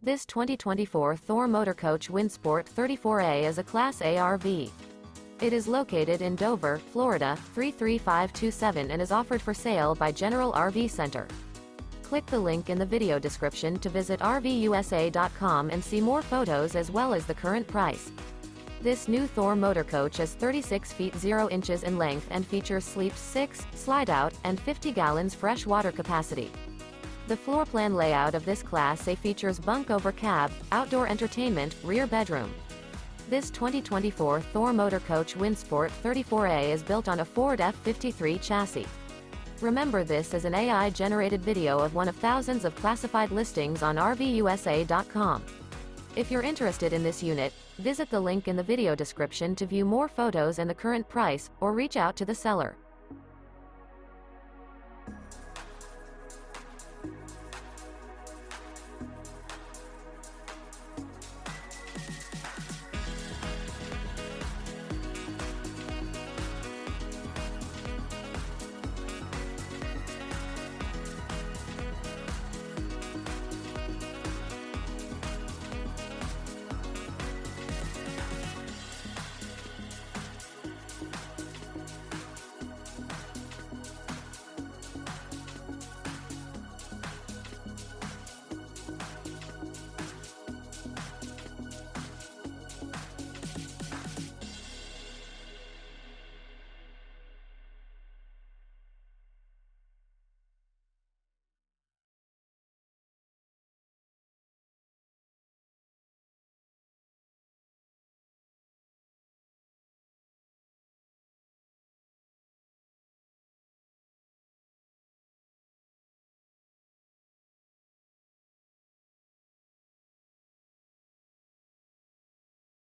This 2024 Thor Motor Coach Windsport 34A is a Class A RV. It is located in Dover, Florida, 33527 and is offered for sale by General RV Center. Click the link in the video description to visit RVUSA.com and see more photos as well as the current price. This new Thor Motor Coach is 36 feet 0 inches in length and features sleeps 6, slide-out, and 50 gallons fresh water capacity. The floor plan layout of this Class A features bunk over cab, outdoor entertainment, rear bedroom. This 2024 Thor Motor Coach Windsport 34A is built on a Ford F-53 chassis. Remember, this is an AI-generated video of one of thousands of classified listings on RVUSA.com. If you're interested in this unit, visit the link in the video description to view more photos and the current price, or reach out to the seller.